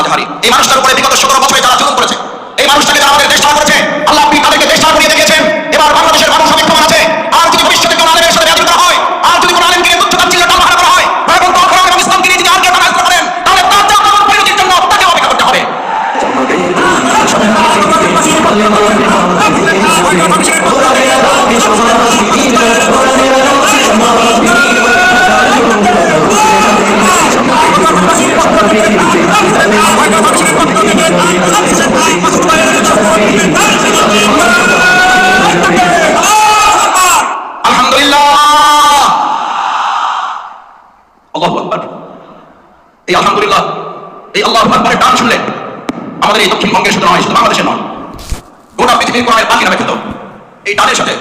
আজহারি, এই মানুষটার উপরে বিগত 17 বছরে যারা জুলুম করেছে, এই মানুষটাকে যারা আমাদের দেশ ছাড়া করেছে, আল্লাহ আপনি তাদেরকে দেশ ছাড়া করিয়ে দেখিয়েছেন। এবার বাংলাদেশের মানুষ অপেক্ষমান আছে। আর যদি ভবিষ্যতে কোনো আলেমের সাথে বেয়াদবি করা হয়, আর যদি কোনো আলেমকে তুচ্ছ তাচ্ছিল্য টালবাহানা করা হয়, এবং কোরআন এবং ইসলামকে নিয়ে যদি আর কেউ টানাহেসরা করেন, তাহলে তার জাতীয় পরিণতির জন্য তাকে অপেক্ষা করতে হবে। এই আলহামদুলিল্লাহ, এই আল্লাহু আকবারের ডাক শুনলেন আমাদের এই দক্ষিণবঙ্গের শুধু নয়, শুধু বাংলাদেশের নয়, গোটা পৃথিবীর কোরআনের পাখি নামে খ্যাত এই ডানের সাথে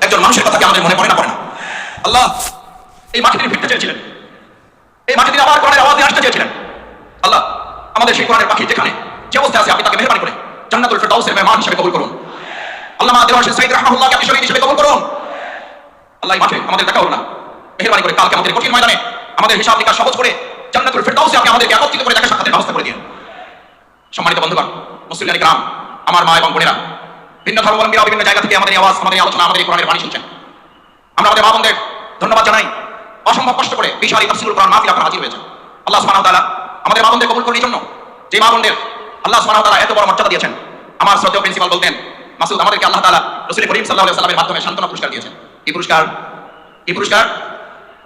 একজন মানুষের কথা কি আমাদের মনে পড়ে না? আল্লাহ এই মাটি তিনি ফিরতে চেয়েছিলেন, এই মাটি তিনি আবার কোরআনের আওয়াজ নিয়ে আসতে চেয়েছিলেন। আল্লাহ আমাদের সেই কোরআনের পাখি যেখানে যে অবস্থায় আছে, আপনি তাকে মেহরবানি করে জান্নাতুল ফিরদাউসের মেহমান হিসেবে কবুল করুন। আল্লামা দেওয়ার হোসেন সাঈদ রাহমাহুল্লাহকে আপনি শহীদ হিসেবে কবুল করুন। আল্লাহ এই মাঠে আমাদের দেখা হলো না, মেহরবানি করে কালকে আমাদের কঠিন ময়দানে আমাদের হিসাব নিকাশ সহজ করে জান্নাতুল ফিরদাউসে আপনি আমাদেরকে একত্রিত করে দেখা সাক্ষাতের ব্যবস্থা করে দিন। সম্মানিত বন্ধুগণ, মুসলিম গ্রাম, আমার মা এবং বোনেরা, ভিন্ন ধর্মাবলম্বীরা বিভিন্ন জায়গা থেকে আমাদের এই আওয়াজ, আমাদের এই আলোচনা, আমাদের এই কোরআনের বাণী শুনছেন। আমরা আমাদের মা বোনদের ধন্যবাদ জানাই, অসম্ভব কষ্ট করে বিশাল তাফসীরুল কোরআন মাহফিল আপনারা হাজির হয়েছেন। আল্লাহ সুবহানাহু ওয়া তাআলা আমাদের মা বোনদের কবুল করুন। এই জন্য যে মা বোনদের আল্লাহ সুবহানাহু ওয়া তাআলা এত বড় মর্যাদা দিয়েছেন, আমার শ্রদ্ধেয় প্রিন্সিপাল বলতেন মাসুদ, আমাদেরকে আল্লাহ তাআলা রাসূল করিম সাল্লাল্লাহু আলাইহি ওয়াসাল্লামের মাধ্যমে সান্ত্বনা পুরস্কার দিয়েছেন। কি পুরস্কার? কি পুরস্কার?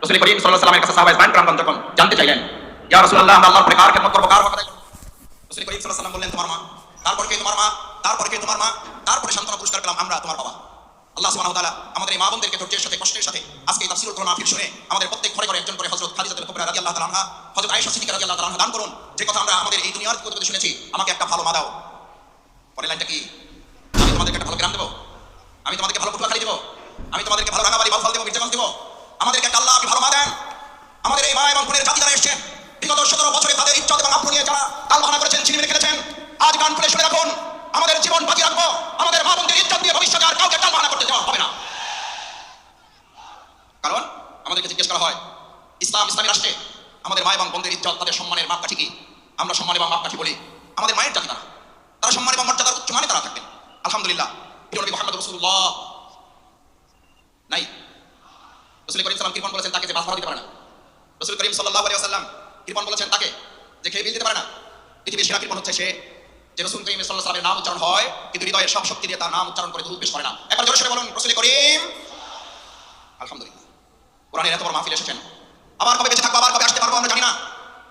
রাসূল করিম সাল্লাল্লাহু আলাইহি ওয়াসাল্লামের কাছে সাহাবায়ে কেরামগণ যখন জানতে চাইলেন, ইয়া রাসূলুল্লাহ, আমরা আল্লাহর উপরে কার খেদমত করব, কার হক আদায় করব? রাসূল করিম সাল্লাল্লাহু আলাইহি ওয়াসাল্লাম বললেন, তোমার মা, তারপর কে তোমার মা, তারপর কে তোমার মা, তারপরে সান্ত্বনা পুরস্কার পেলাম আমরা, তোমার বাবা। আল্লাহ সুবহানাহু ওয়া তাআলা আমাদের এই মা বোনদেরকে ধৈর্যের সাথে, কষ্টের সাথে আজকে এই তাফসীরুল কোরআন মাহফিল শুনে আমাদের প্রত্যেক ঘরে ঘরে একজন করে হযরত খাদিজাতুল কুবরা রাদিয়াল্লাহু তাআলা আনহা, হযরত আয়েশা সিদ্দিকা রাদিয়াল্লাহু তাআলা আনহা দান করুন। যে কথা আমরা আমাদের এই দুনিয়ার কথা শুনেছি, আমাকে একটা ভালো মা দাও। পরের লাইনটা কি? আমি তোমাদেরকে একটা ভালো গ্রাম দেব, আমি তোমাদেরকে ভালো পটুয়াখালী দেব, আমি তোমাদেরকে ভালো রাঙাবাড়ি, বাউফল দেব, মির্জাগঞ্জ দেব। আমাদেরকে একটা আল্লাহ আপনি ভালো মা দেন। আমাদের এই মা এবং বোনের জাতি যারা এসেছেন বিগত 17 বছরে তাদের ইজ্জত এবং আব্রু নিয়ে যারা টালবাহানা করেছেন, ছিনিয়ে মেরে খেলেছেন, আজ গান খুলে শুনে রাখুন, আমাদের জীবন বাজি রাখবো, আমাদের মা বোনদের ইজ্জত দিয়ে ভবিষ্যতে আর কাউকে টালবাহানা করতে দেওয়া হবে না। কারণ আমাদেরকে জিজ্ঞেস করা হয়, ইসলামী রাষ্ট্রে আমাদের মা এবং বোনদের ইজ্জত, তাদের সম্মানের মাপকাঠি কি? আমরা সম্মান এবং মাপকাঠি বলি আমাদের মায়ের জাতি, তারা সম্মান এবং মর্যাদার উচ্চ মানে তারা থাকবেন। আলহামদুলিল্লাহ, নবী মুহাম্মদ রাসূলুল্লাহ নাই, রাসূল করিম সাল্লাল্লাহু আলাইহি ওয়াসাল্লাম কৃপণ বলেছেন তাকে যে মাছ ধরা দিতে পারে না। রাসূল করিম সাল্লাল্লাহু আলাইহি ওয়াসাল্লাম কৃপণ বলেছেন তাকে যে খেয়ে বিল দিতে পারে না। পৃথিবীর সেরা কৃপণ হচ্ছে সে যে রাসূল করিম সাল্লাল্লাহু আলাইহি ওয়াসাল্লামের নাম উচ্চারণ হয় কিন্তু হৃদয়ের সব শক্তি দিয়ে তার নাম উচ্চারণ করে দুরূদ পেশ করে না। একবার জোরে সরে বলুন রাসূল করিম। আলহামদুলিল্লাহ, কোরআনের এত বড় মাহফিল এসেছেন, আবার কবে বেঁচে থাকবো, আবার কবে আসতে পারবো আমরা জানি না।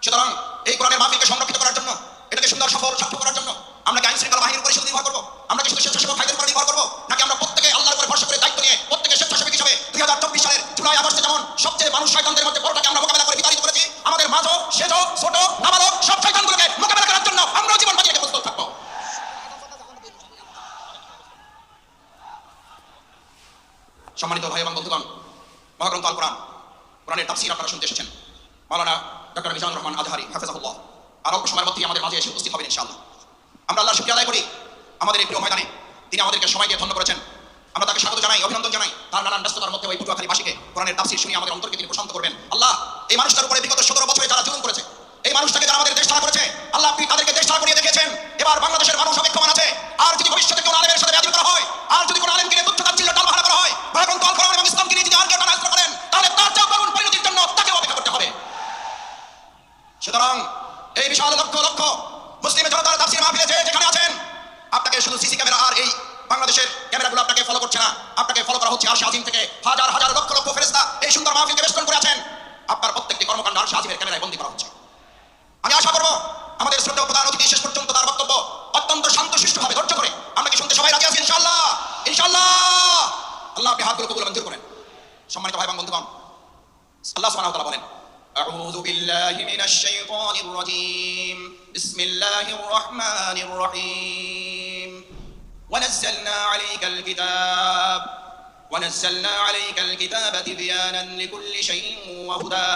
সুতরাং এই কোরআনের মাহফিলকে সংরক্ষিত করার জন্য, এটাকে সুন্দর সফল সার্থক করার জন্য আমরা কি আইন শৃঙ্খলা বাহিনীর উপরে শুধু নির্ভর করবো? আমরা কি শুধু স্বেচ্ছাসেবক ভাইদের উপরে নির্ভর করবো? নাকি আমরা প্রত্যেকে আল্লাহর উপরে ভরসা করে দায়িত্ব নিয়ে প্রত্যেকে স্বেচ্ছাসেবক হিসেবে 2024 সালের জুলাই আগস্টে যেমন সবচেয়ে মানুষ শয়তানদের মধ্যে বড়টাকে আমরা মোকাবেলা করে বিতাড়িত করেছি, আমাদের মাঝো, সেজো, ছোট, নাবালক সব শয়তানগুলোকে মোকাবেলা করার জন্য আমরাও জীবন বাজি রেখে প্রস্তুত থাকবো। সম্মানিত ভাই এবং বন্ধুগণ, মহাগ্রন্থ আল কোরআন, কোরআনের তাফসীর আপনারা শুনতে এসেছেন। মাওলানা ডক্টর মিজানুর রহমান আজহারি হাফেজাহুল্লাহ আর অল্প সময়ের মধ্যেই আমাদের মাঝে এসে উপস্থিত হবেন ইনশাআল্লাহ। আমরা আল্লাহর শুকরিয়া আদায় করি আমাদের এই প্রিয় ময়দানে তিনি আমাদেরকে সময় দিয়ে ধন্য করেছেন। আমরা তাকে স্বাগত জানাই, অভিনন্দন জানাই। তার নানান ব্যস্ততার মধ্যে ওই পটুয়াখালীবাসীকে কোরআনের তাফসীর শুনিয়ে আমাদের অন্তরকে তিনি প্রশান্ত করবেন। আল্লাহ এই মানুষটার উপরে বিগত 17 বছরে যারা জুলুম করেছে, এই মানুষটাকে যারা আমাদের দেশ ছাড়া করেছে, আল্লাহ আপনি তাদেরকে দেশ ছাড়া করিয়ে দেখিয়েছেন। এবার বাংলাদেশের মানুষ অপেক্ষমান আছে। আর যদি ভবিষ্যতে কোনো আলেমের সাথে বেয়াদবি করা হয়, আর যদি কোনো আলেমকে নিয়ে তুচ্ছ তাচ্ছিল্য টালবাহানা করা হয়, মহাগ্রন্থ আল কোরআন এবং ইসলামকে নিয়ে যদি আর কেউ টালবাহানা করেন, তাহলে তার চেয়ে করুণ পরিণতির জন্য তাকে অপেক্ষা করতে হবে। সুতরাং এই বিশাল লক্ষ লক্ষ মুসলিম জনতার তাফসীর মাহফিলে যেখানে আছেন, আপনাকে শুধু সিসি ক্যামেরা আর এই বাংলাদেশের ক্যামেরাগুলো আপনাকে ফলো করছে না, আপনাকে ফলো করা হচ্ছে আরশে আজিম থেকে। হাজার হাজার লক্ষ লক্ষ ফেরেশতা এই সুন্দর মাহফিলকে বেষ্টন করে আছেন। আপনার প্রত্যেকটি কর্মকাণ্ড আরশে আজিমের ক্যামেরায় বন্দী করা হচ্ছে। আমি আশা করব আমাদের শ্রদ্ধেয় প্রধান অতিথি শেষ পর্যন্ত তার বক্তব্য অত্যন্ত শান্তশিষ্টভাবে ধৈর্য করে আমরা কি শুনতে সবাই রাজি আছি ইনশাআল্লাহ? ইনশাআল্লাহ। আল্লাহ আপনি হাতগুলো কবুল মঞ্জুর করেন। সম্মানিত ভাই এবং বন্ধুগণ, আল্লাহ সুবহানাহু ওয়া তাআলা বলেন, أعوذ بالله من الشيطان الرجيم بسم الله الرحمن الرحيم ونزلنا عليك الكتاب تبيانا لكل شيء وهدى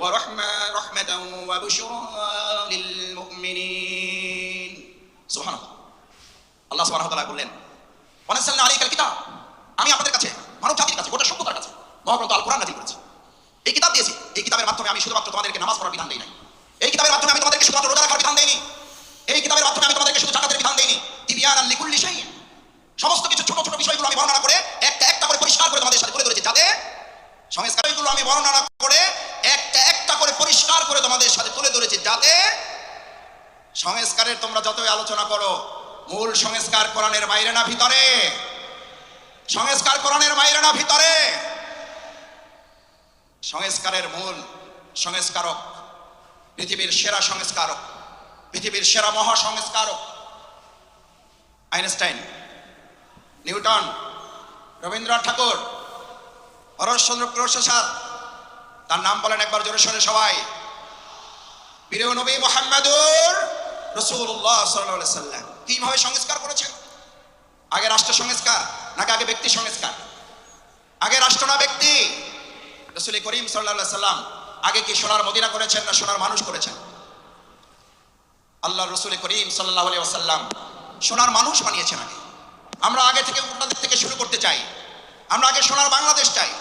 ورحمة وبشرى للمؤمنين سبحان الله আল্লাহ সুবহানাহু ওয়া তাআলা বললেন, ওয়ানাজ্জালনা আলাইকাল কিতাব, আমি আপনাদের কাছে, মানব জাতির কাছে, গোটা সভ্যতার কাছে মহাগ্রন্থ আল কোরআন নাযিল করেছি। এই কিতাব দিয়েছি, এই কিতাবের মাধ্যমে আমি শুধুমাত্র তোমাদেরকে নামাজ পড়ার বিধান দেই নাই, এই কিতাবের মাধ্যমে আমি তোমাদেরকে শুধুমাত্র যাতে সংস্কারের তোমরা যতই আলোচনা করো, মূল সংস্কার কোরআনের বাইরে না ভিতরে? সংস্কার কোরআনের বাইরে না ভিতরে? সংস্কারের মূল সংস্কারক, পৃথিবীর সেরা সংস্কারক, পৃথিবীর সেরা মহা সংস্কারক আইনস্টাইন, নিউটন, রবীন্দ্রনাথ ঠাকুর, হরশ্চন্দ্র প্রসাদ। তার নাম বলেন একবার জোরে সোরে সবাই। প্রিয় নবী মুহাম্মদুর রাসূলুল্লাহ সাল্লাল্লাহু আলাইহি সাল্লাম কিভাবে সংস্কার করেছেন? আগে রাষ্ট্র সংস্কার নাকি আগে ব্যক্তি সংস্কার? আগে রাষ্ট্র না ব্যক্তি? রাসূল করিম সাল্লাল্লাহু আলাইহি সাল্লাম আগে কি সোনার মদিনা করেছেন না সোনার মানুষ করেছেন? আল্লাহ রাসূল করিম সাল্লাল্লাহু আলাইহি ওয়াসাল্লাম সোনার মানুষ বানিয়েছেন। আমরা আগে থেকে আপনাদের থেকে শুরু করতে চাই। আমরা আগে সোনার বাংলাদেশ চাই,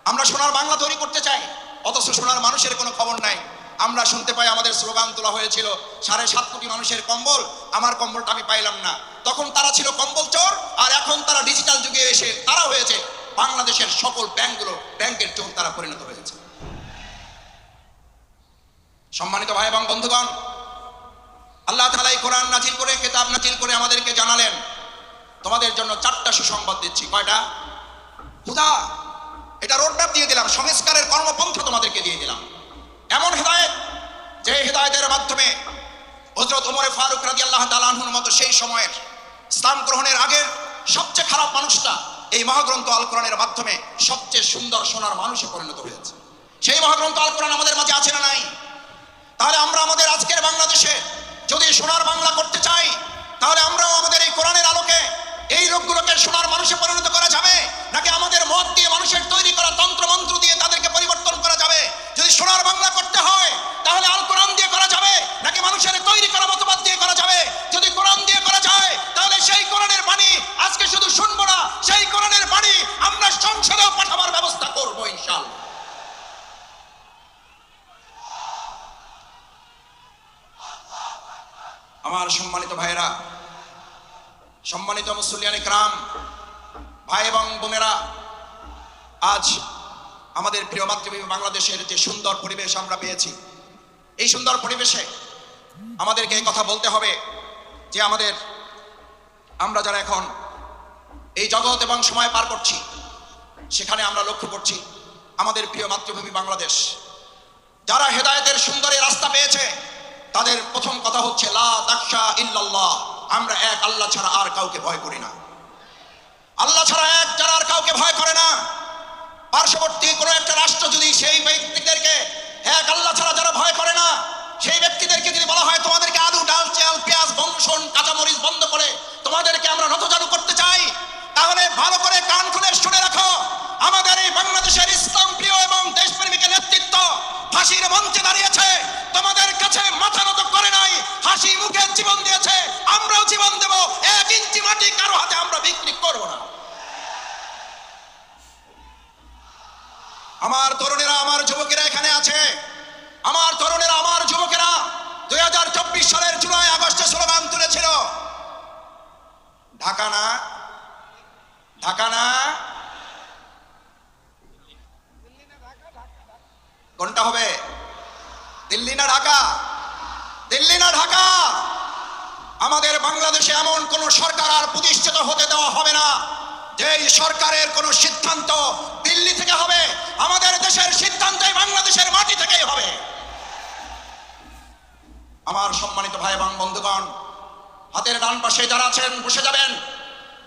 আমরা সোনার বাংলা তৈরি করতে চাই, অথচ সোনার মানুষের কোনো খবর নাই। আমরা শুনতে পাই আমাদের স্লোগান তোলা হয়েছিল 7.5 কোটি মানুষের কম্বল, আমার কম্বলটা আমি পাইলাম না। তখন তারা ছিল কম্বল চোর, আর এখন তারা ডিজিটাল যুগে এসে তারা হয়েছে বাংলাদেশের সকল ব্যাংকের চোর তারা পরিণত হয়েছে। সম্মানিত ভাই এবং বন্ধুগণ, আল্লাহ তাআলা এই কোরআন নাজিল করে, কিতাব নাজিল করে আমাদেরকে জানালেন তোমাদের জন্য 4টা সুসংবাদ দিচ্ছি। কয়টা? হুদা, এটা রোডম্যাপ দিয়ে দিলাম, সংস্কারের কর্মপন্থা তোমাদেরকে দিয়ে দিলাম। এমন হেদায়েত যে হেদায়েতের মাধ্যমে হযরত ওমর ফারুক রাদিয়াল্লাহু তাআলা আনহুর মতো সেই সময়ের ইসলাম গ্রহণের আগের সবচেয়ে খারাপ মানুষটা এই মহাগ্রন্থ আল কোরআনের মাধ্যমে সবচেয়ে সুন্দর সোনার মানুষে পরিণত হয়েছে। সেই মহাগ্রন্থ আল কোরআন আমাদের মাঝে আছে না নাই? তাহলে আমরা আমাদের আজকের বাংলাদেশে যদি সোনার বাংলা করতে চাই, তাহলে আমরাও আমাদের এই কোরআনের আলোকে এই লোকগুলোকে সোনার মানুষে পরিণত করা যাবে, নাকি আমাদের মত দিয়ে মানুষের তৈরি করা তন্ত্রমন্ত্র দিয়ে তাদেরকে পরিবর্তন করা যাবে? যদি সোনার বাংলা করতে হয় তাহলে আল কোরআন দিয়ে করা যাবে, নাকি মানুষের তৈরি করা মতবাদ দিয়ে করা যাবে? যদি কোরআন দিয়ে করা যায় তাহলে সেই কোরআনের বাণী আজকে শুধু শুনবো না, সেই কোরআনের বাণী আমরা সংসদেও পাঠাবার ব্যবস্থা করবো ইনশাআল্লাহ। আমার সম্মানিত ভাইয়েরা, সম্মানিত মুসল্লিয়ান ইকরাম, ভাই এবং বোনেরা, আজ আমাদের প্রিয় মাতৃভূমি বাংলাদেশের যে সুন্দর পরিবেশ আমরা পেয়েছি, এই সুন্দর পরিবেশে আমাদেরকে এই কথা বলতে হবে যে আমরা যারা এখন এই জগৎ এবং সময় পার করছি, সেখানে আমরা লক্ষ্য করছি আমাদের প্রিয় মাতৃভূমি বাংলাদেশ যারা হেদায়েতের সুন্দর এই রাস্তা পেয়েছে, তাদের প্রথম কথা হচ্ছে লা তাখশা ইল্লাল্লাহ, আমরা এক আল্লাহ ছাড়া আর কাউকে ভয় করি না। আল্লাহ ছাড়া এক যারা আর কাউকে ভয় করে না। পার্শ্ববর্তী কোনো একটা রাষ্ট্র যদি সেই ব্যক্তিদেরকে এক আল্লাহ ছাড়া যারা ভয় করে না, সেই ব্যক্তিদেরকে যদি বলা হয় তোমাদেরকে আলু, ডাল, চাল, পেঁয়াজ, বংশন, কাঁচামরিচ বন্ধ করে তোমাদেরকে আমরা নতজানু করতে চাই, তাহলে ভালো করে কান খুলে শুনে রাখো, আমাদের এই বাংলাদেশের ইসলাম প্রিয় এবং দেশপ্রেমিকের নেতৃত্ব ফাঁসির মঞ্চে দাঁড়িয়েছে, তোমাদের কাছে মাথা নত করে নাই, হাসি মুখে জীবন দিয়েছে, আমরাও জীবন দেব। 1 ইঞ্চি মাটি কারো হাতে আমরা বিক্রি করব না। আমার তরুণেরা, আমার যুবকেরা এখানে আছে, আমার তরুণেরা, আমার যুবকেরা 2024 সালের জুলাই আগস্টে স্লোগান তুলেছিল, ঢাকা না, ঢাকা না, কোনটা হবে? দিল্লি না ঢাকা? দিল্লি না ঢাকা? আমাদের বাংলাদেশে এমন কোন সরকার আর প্রতিষ্ঠিত হতে দেওয়া হবে না যেই সরকারের কোন সিদ্ধান্ত দিল্লি থেকে হবে। আমাদের দেশের সিদ্ধান্তই বাংলাদেশের মাটি থেকেই হবে। আমার সম্মানিত ভাই এবং বন্ধুগণ, হাতের ডান পাশে যারা আছেন বসে যাবেন।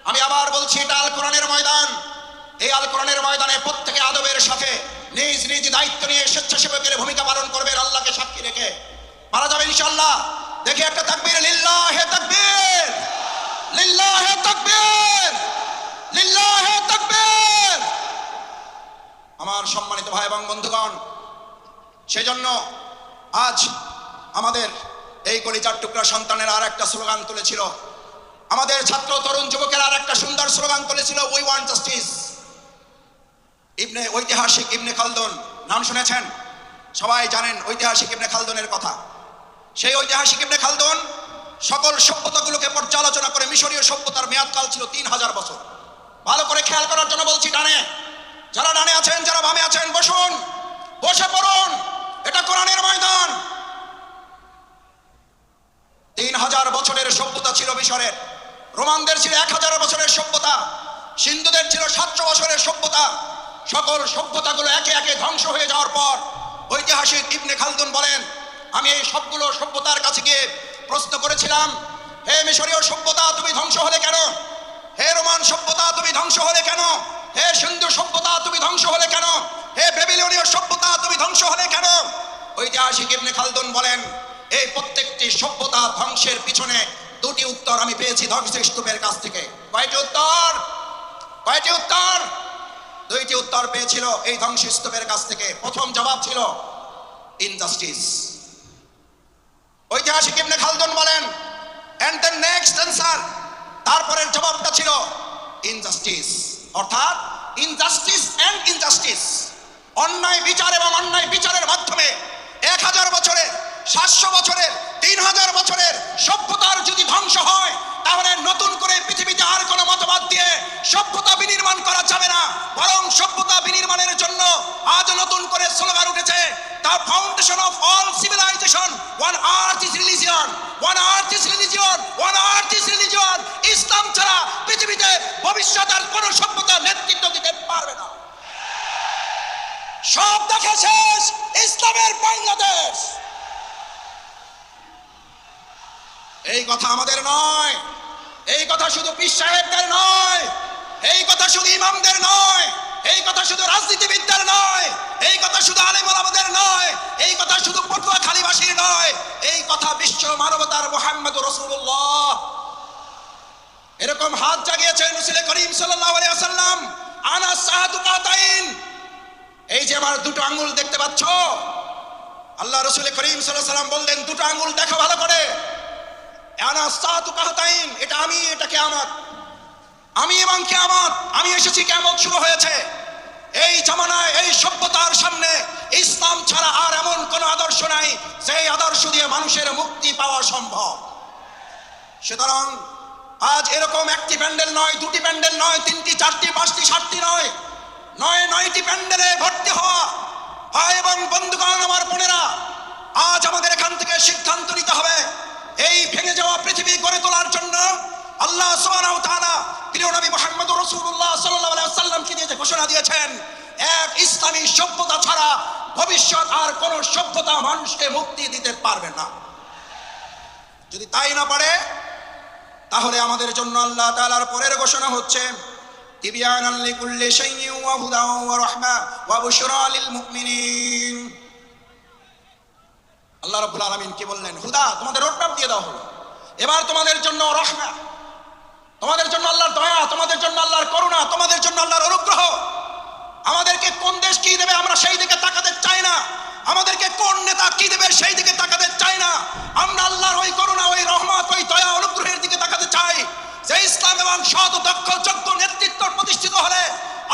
আমি আবার বলছি, এটা আল কোরআনের ময়দান। এই আল কোরআনের ময়দানে প্রত্যেকে আদবের সাথে নিজ নিজ দায়িত্ব নিয়ে স্বেচ্ছাসেবকের ভূমিকা পালন করবেন, আল্লাহকে সাক্ষী রেখে পারা যাবে ইনশাআল্লাহ। দেখি একটা তাকবীর, লিল্লাহে তাকবীর, লিল্লাহে তাকবীর, লিল্লাহে তাকবীর। আমার সম্মানিত ভাই এবং বন্ধুগণ, সেজন্য আজ আমাদের এই কলিজার টুকরা সন্তানের আর একটা স্লোগান তুলেছিল, আমাদের ছাত্র তরুণ যুবকের আর একটা সুন্দর স্লোগান তুলেছিল, উই ওয়ান্ট জাস্টিস। ঐতিহাসিক ইবনে খালদুন নাম শুনেছেন? সবাই জানেন ঐতিহাসিক ইবনে খালদুনের কথা। সেই ঐতিহাসিক ইবনে খালদুন সকল সভ্যতাগুলোকে পর্যালোচনা করে, মিশরীয় সভ্যতার মেয়াদকাল ছিল 3000 বছর। ভালো করে খেয়াল করার জন্য বলছি, ডানে যারা ডানে আছেন, যারা বামে আছেন, বসুন, বসে পড়ুন। এটা কোরআনের ময়দান। মিশরের। রোমানদের ছিল 1000 বছরের সভ্যতা, সিন্ধুদের ছিল 700 বছরের সভ্যতা। সকল সভ্যতাগুলো একে একে ধ্বংস হয়ে যাওয়ার পর ঐতিহাসিক ইবনে খালদুন বলেন, আমি এই সবগুলো সভ্যতার কাছে গিয়ে প্রশ্ন করেছিলাম, হে মিশরীয় সভ্যতা তুমি ধ্বংস হলে কেন? হে রোমান সভ্যতা তুমি ধ্বংস হলে কেন? হে সিন্ধু সভ্যতা তুমি ধ্বংস হলে কেন? হে বেবিলনীয় সভ্যতা তুমি ধ্বংস হলে কেন? ঐতিহাসিক ইবনে খালদুন বলেন, এই প্রত্যেকটি সভ্যতা ধ্বংসের পিছনে দুটি উত্তর আমি পেয়েছি ধ্বংসস্তূপের কাছ থেকে। কয়টি উত্তর? কয়টি উত্তর? দুইটি উত্তর পেয়েছিল এই ধ্বংসস্তূপের কাছ থেকে। প্রথম জবাব ছিল ইনজাস্টিস। ঐতিহাসিক ইবনে খালদুন বলেন, এন্ড দ্য নেক্সট অ্যান্সার, তারপরের জবাবটা ছিল ইনজাস্টিস, অর্থাৎ ইনজাস্টিস এন্ড ইনজাস্টিস, অন্যায় বিচার এবং অন্যায় বিচারের মাধ্যমে 1000 বছরের, 700 বছরের, 3000 বছরের সভ্যতার যদি ধ্বংস হয়, তাহলে নতুন করে পৃথিবীতে আর কোনো মতবাদ দিয়ে সভ্যতা বিনির্মাণ করা যাবে না। বরং সভ্যতা বিনির্মাণের জন্য আজ নতুন করে স্লোগান উঠেছে, the foundation of all civilization, one earth is religion, one earth is religion, one earth is religion. ইসলাম ছাড়া পৃথিবীতে ভবিষ্যৎ আর কোনো সভ্যতা নেতৃত্ব দিতে পারবে না। সব দেখা শেষ, ইসলামের বাংলাদেশ। এই কথা আমাদের নয়, এই কথা শুধু পীর সাহেবদের নয়, এই কথা শুধু ইমামদের নয়, এই কথা শুধু রাজনীতিবিদদের নয়, এই কথা শুধু আলেম ওলামাদের নয়, এই কথা শুধু পটুয়াখালীবাসীর নয়, এই কথা বিশ্ব মানবতার মুহাম্মদুর রাসূলুল্লাহ। এরকম হাত জাগিয়েছেন রাসূল করিম সাল্লাল্লাহু আলাইহি ওয়াসাল্লাম, আনা সাহাতু কাতাইন, এই যে আমার দুটো আঙ্গুল দেখতে পাচ্ছ, আল্লাহ রাসূল করিম সাল্লাল্লাহু আলাইহি ওয়াসাল্লাম বললেন, দুটো আঙ্গুল দেখো ভালো করে, আনা সাহাতু কাতাইন, এটা আমি, এটা কিয়ামত, আমি এবং কিয়ামত, আমি এসেছি, কিয়ামত শুরু হয়েছে। এই জামানায় এই সভ্যতার সামনে ইসলাম ছাড়া আর এমন কোন আদর্শ নাই যেই আদর্শ দিয়ে মানুষের মুক্তি পাওয়া সম্ভব। সুতরাং আজ এরকম একটি প্যান্ডেল নয়, দুটি প্যান্ডেল নয়, 3টি, 4টি, 5টি, 7টি নয়, 9টি প্যান্ডেলে ভর্তি হওয়া ভাই এবং বন্ধুগণ, আমার বোনেরা, আজ আমাদের এখান থেকে সিদ্ধান্ত নিতে হবে এই ভেঙে যাওয়া পৃথিবী গড়ে তোলার জন্য। আল্লাহ সুবহানাহু ওয়া তাআলা প্রিয় নবী মুহাম্মদুর রাসূলুল্লাহ সাল্লাল্লাহু আলাইহি ওয়াসাল্লামকে নিয়ে যে ঘোষণা দিয়েছেন, এক ইসলামী সভ্যতা ছাড়া ভবিষ্যৎ আর কোন সভ্যতা মানুষকে মুক্তি দিতে পারবে না। যদি তাই না পারে, তাহলে আমাদের জন্য আল্লাহ তাআলার পরের ঘোষণা হচ্ছে, তিবিয়ানাল লিকুল্লি শাইইন ওয়া হুদাও ওয়া রাহমা ওয়া বুশরা লিল মুমিনিন। আল্লাহ রাব্বুল আলামিন কি বললেন? হুদা, তোমাদের রোডম্যাপ দিয়ে দেওয়া হলো। এবার তোমাদের জন্য রহমা, তোমাদের জন্য আল্লাহর দয়া, তোমাদের জন্য আল্লাহর করুণা, তোমাদের জন্য আল্লাহর অনুগ্রহ। আমাদেরকে কোন দেশ কি দেবে আমরা সেই দিকে তাকাতে চাই না, আমাদেরকে কোন নেতা কি দেবে সেই দিকে তাকাতে চাই না। আমরা আল্লাহর ওই করুণা, ওই রহমত, ওই দয়া, অনুগ্রহের দিকে তাকাতে চাই, যে ইসলাম এবং সৎ, দক্ষ, যোগ্য নেতৃত্ব প্রতিষ্ঠিত হলে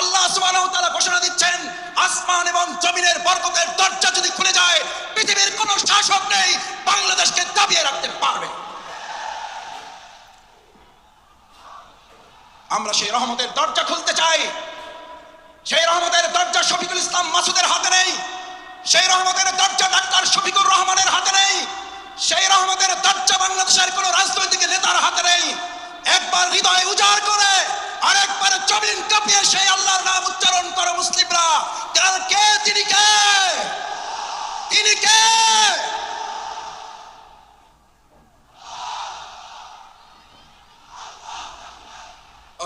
আল্লাহ সুবহানাহু ওয়া তাআলা ঘোষণা দিচ্ছেন, আসমান এবং জমিনের বরকতের দরজা যদি খুলে যায়, পৃথিবীর কোনো শাসক নেই বাংলাদেশকে দাবিয়ে রাখতে পারবে। আমরা সেই রহমতের দরজা খুলতে চাই। সেই রহমতের দরজা শফিকুল ইসলাম মাসুদের হাতে নেই, সেই রহমতের দরজা ডাক্তার শফিকুর রহমানের হাতে নেই, সেই রহমতের দরজা বাংলাদেশের কোন রাজনৈতিক নেতার হাতে নেই। একবার হৃদয় উজাড় করে আর একবার জমিন কাঁপিয়ে সেই আল্লাহর নাম উচ্চারণ করো মুসলিমরা, কে? তিনি কে? তিনি কে?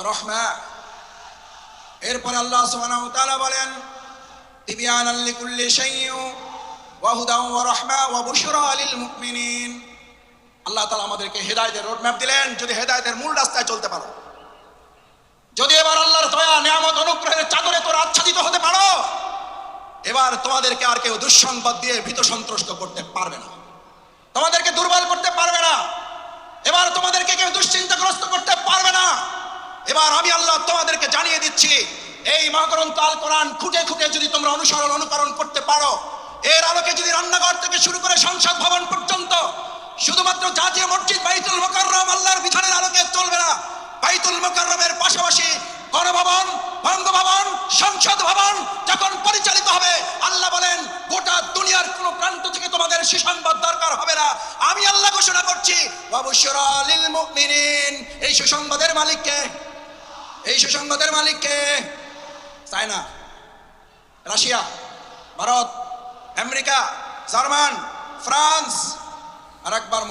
রহমা। এরপরে আল্লাহ সুবহানাহু ওয়া তাআলা বলেন, তিবিয়ানাল লিকুল্লি শাইইন ওয়া হুদাও ওয়া রাহমা ওয়া বুশরা লিল মুমিনিন। আল্লাহ তাআলা আমাদেরকে হেদায়েতের রোডম্যাপ দিলেন। যদি হেদায়েতের মূল রাস্তায় চলতে পারো, যদি এবার আল্লাহর দয়া, নিয়ামত, অনুগ্রহের চাদরে তোমরা আচ্ছাদিত হতে পারো, এবার তোমাদেরকে আর কেউ দুঃসংবাদ দিয়ে ভীত সন্ত্রস্ত করতে পারবে না, তোমাদেরকে দুর্বল করতে পারবে না, এবার তোমাদেরকে কেউ দুশ্চিন্তাগ্রস্ত করতে পারবে না। এবার আমি আল্লাহ তোমাদেরকে জানিয়ে দিচ্ছি, এই মহাগ্রন্থ আল কোরআন খুঁটে খুঁটে যদি তোমরা অনুকরণ করতে পারো, এর আলোকে যদি রান্নাঘর থেকে শুরু করে সংসদ ভবন পর্যন্ত শুধুমাত্র জাতীয় মসজিদ বাইতুল মুকাররম আল্লাহর বিধানের আলোকে চলবে না, বাইতুল মুকাররমের পাশাপাশি গণভবন, বঙ্গভবন, সংসদ ভবন যখন পরিচালিত হবে, আল্লাহ বলেন গোটা দুনিয়ার কোন প্রান্ত থেকে তোমাদের সুসংবাদ দরকার হবে না। আমি আল্লাহ ঘোষণা করছি ওয়া বুশরা লিল মুমিনিন। এই সুসংবাদের মালিক কে? এই সুসংবাদের মালিক কে? China, Russia, Bharat, America, German, France. আর একবার